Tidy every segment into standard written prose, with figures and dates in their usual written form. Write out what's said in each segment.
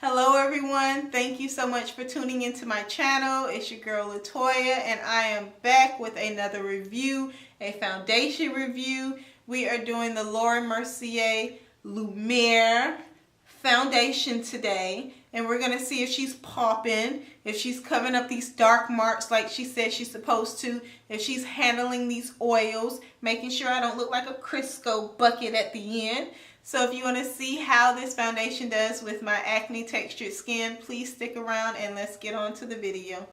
Hello everyone, thank you so much for tuning into my channel. It's your girl Latoya and I am back with another review, a foundation review. We are doing the Mercier Lumiere foundation today and we're going to see if she's popping, if she's covering up these dark marks like she said she's supposed to, if she's handling these oils, making sure I don't look like a Crisco bucket at the end. So if you want to see how this foundation does with my acne textured skin, please stick around and let's get on to the video.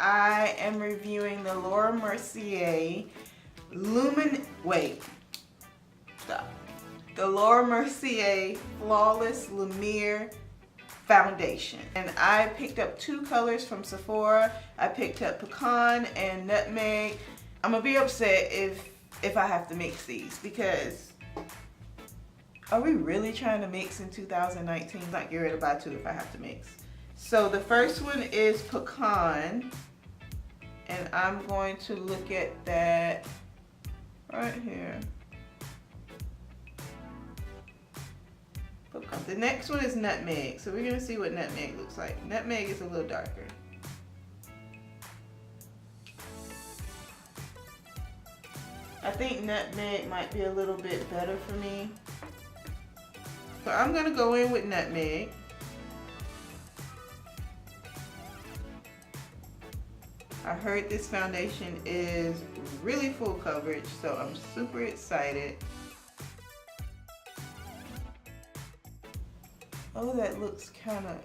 I am reviewing the Mercier the Mercier Flawless Lumiere foundation, and I picked up two colors from Sephora. I picked up Pecan and Nutmeg. I'm gonna be upset if I have to mix these, because are we really trying to mix in 2019? Not get ready to buy two if I have to mix. So the first one is Pecan, and I'm going to look at that right here. Pecan. The next one is Nutmeg, so we're gonna see what Nutmeg looks like. Nutmeg is a little darker. I think Nutmeg might be a little bit better for me. So I'm gonna go in with Nutmeg. I heard this foundation is really full coverage, so I'm super excited. Oh, that looks kind of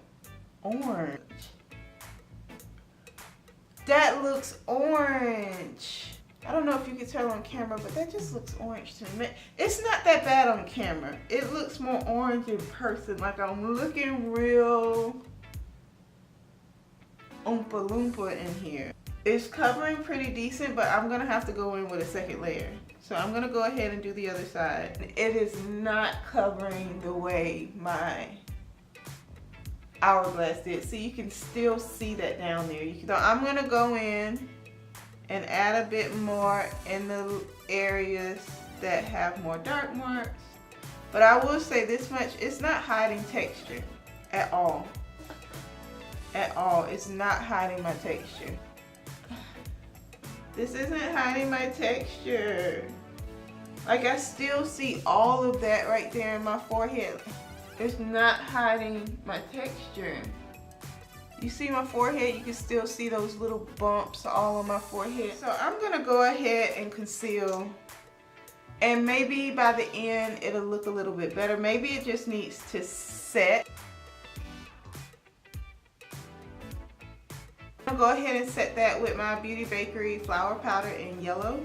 orange. That looks orange. I don't know if you can tell on camera, but that just looks orange to me. It's not that bad on camera. It looks more orange in person. Like I'm looking real Oompa Loompa in here. It's covering pretty decent, but I'm gonna have to go in with a second layer. So I'm gonna go ahead and do the other side. It is not covering the way my Hourglass did. So you can still see that down there. So I'm gonna go in and add a bit more in the areas that have more dark marks. But I will say this much, it's not hiding texture at all. At all, it's not hiding my texture. This isn't hiding my texture. Like I still see all of that right there in my forehead. It's not hiding my texture. You see my forehead, you can still see those little bumps all on my forehead. So I'm gonna go ahead and conceal, and maybe by the end it'll look a little bit better. Maybe it just needs to set. I'm gonna go ahead and set that with my Beauty Bakery flour powder in yellow.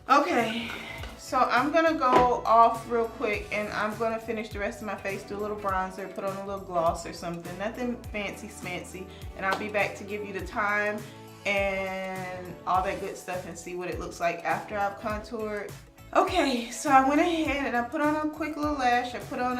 Okay. So I'm gonna go off real quick and I'm gonna finish the rest of my face, do a little bronzer, put on a little gloss or something, nothing fancy smancy, and I'll be back to give you the time and all that good stuff and see what it looks like after I've contoured. Okay, so I went ahead and I put on a quick little lash, I put on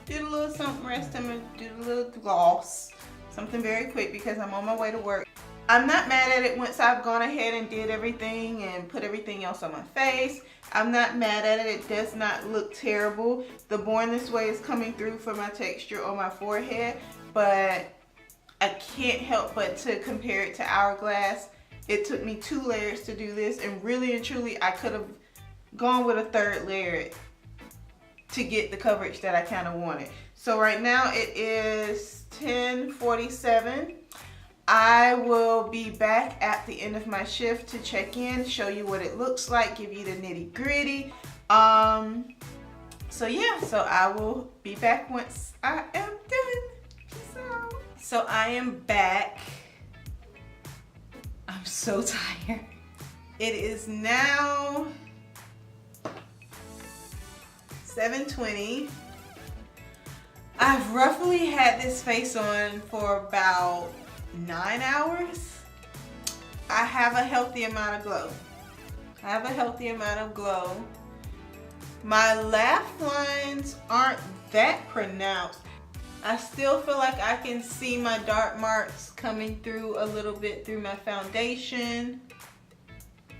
did a little something rest of me, did a little gloss, something very quick because I'm on my way to work. I'm not mad at it once I've gone ahead and did everything and put everything else on my face. I'm not mad at it. It does not look terrible. The Born This Way is coming through for my texture on my forehead, but I can't help but to compare it to Hourglass. It took me 2 layers to do this, and really and truly I could have gone with a 3rd layer to get the coverage that I kind of wanted. So right now it is 10:47. I will be back at the end of my shift to check in, show you what it looks like, give you the nitty gritty. So yeah, so I will be back once I am done. So I am back. I'm so tired. It is now 7:20. I've roughly had this face on for about 9 hours. I have a healthy amount of glow. My laugh lines aren't that pronounced. I still feel like I can see my dark marks coming through a little bit through my foundation.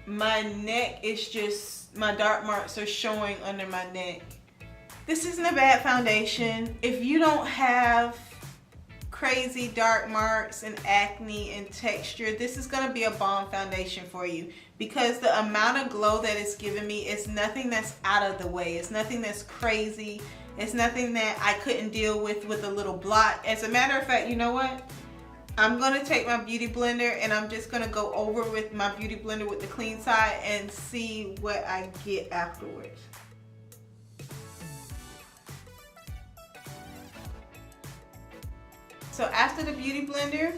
My neck is just, my dark marks are showing under my neck. This isn't a bad foundation. If you don't have crazy dark marks and acne and texture, this is gonna be a bomb foundation for you, because the amount of glow that it's giving me is nothing that's out of the way. It's nothing that's crazy. It's nothing that I couldn't deal with a little blot. As a matter of fact, you know what? I'm gonna take my beauty blender and I'm just gonna go over with my beauty blender with the clean side and see what I get afterwards. So after the beauty blender,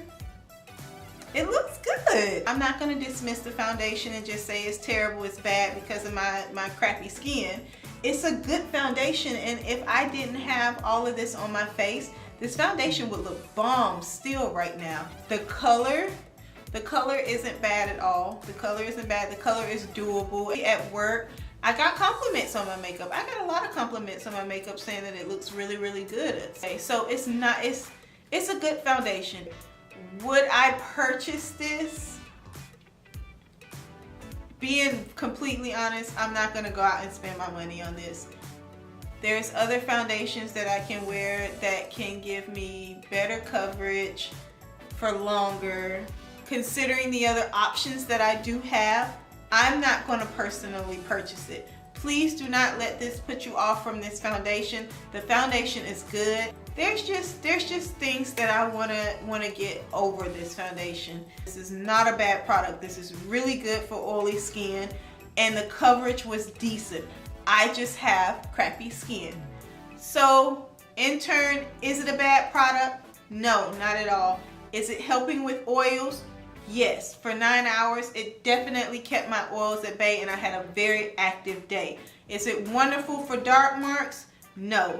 it looks good. I'm not gonna dismiss the foundation and just say it's terrible, it's bad because of my crappy skin. It's a good foundation, and if I didn't have all of this on my face, this foundation would look bomb still right now. The color isn't bad at all. The color isn't bad, the color is doable. At work, I got compliments on my makeup. I got a lot of compliments on my makeup saying that it looks really, really good. Okay, so it's a good foundation. Would I purchase this? Being completely honest, I'm not gonna go out and spend my money on this. There's other foundations that I can wear that can give me better coverage for longer. Considering the other options that I do have, I'm not gonna personally purchase it. Please do not let this put you off from this foundation. The foundation is good. There's just things that I wanna get over this foundation. This is not a bad product. This is really good for oily skin, and the coverage was decent. I just have crappy skin. So in turn, is it a bad product? No, not at all. Is it helping with oils? Yes, for 9 hours, it definitely kept my oils at bay and I had a very active day. Is it wonderful for dark marks? No.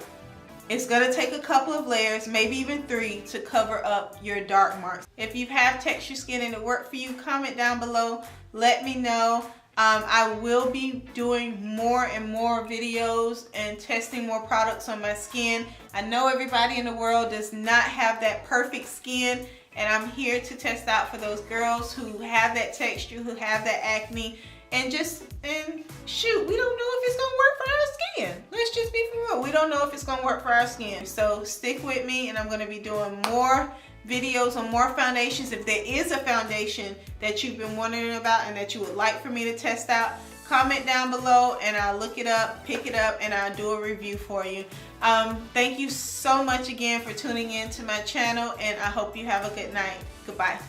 It's gonna take a couple of layers, maybe even 3, to cover up your dark marks. If you have texture skin and it worked for you, comment down below, let me know. I will be doing more and more videos and testing more products on my skin. I know everybody in the world does not have that perfect skin, and I'm here to test out for those girls who have that texture, who have that acne, and shoot, we don't know if it's gonna work for our skin. Let's just be for real. We don't know if it's gonna work for our skin. So stick with me, and I'm gonna be doing more videos on more foundations. If there is a foundation that you've been wondering about and that you would like for me to test out, comment down below and I'll look it up, pick it up, and I'll do a review for you. Thank you so much again for tuning in to my channel, and I hope you have a good night. Goodbye.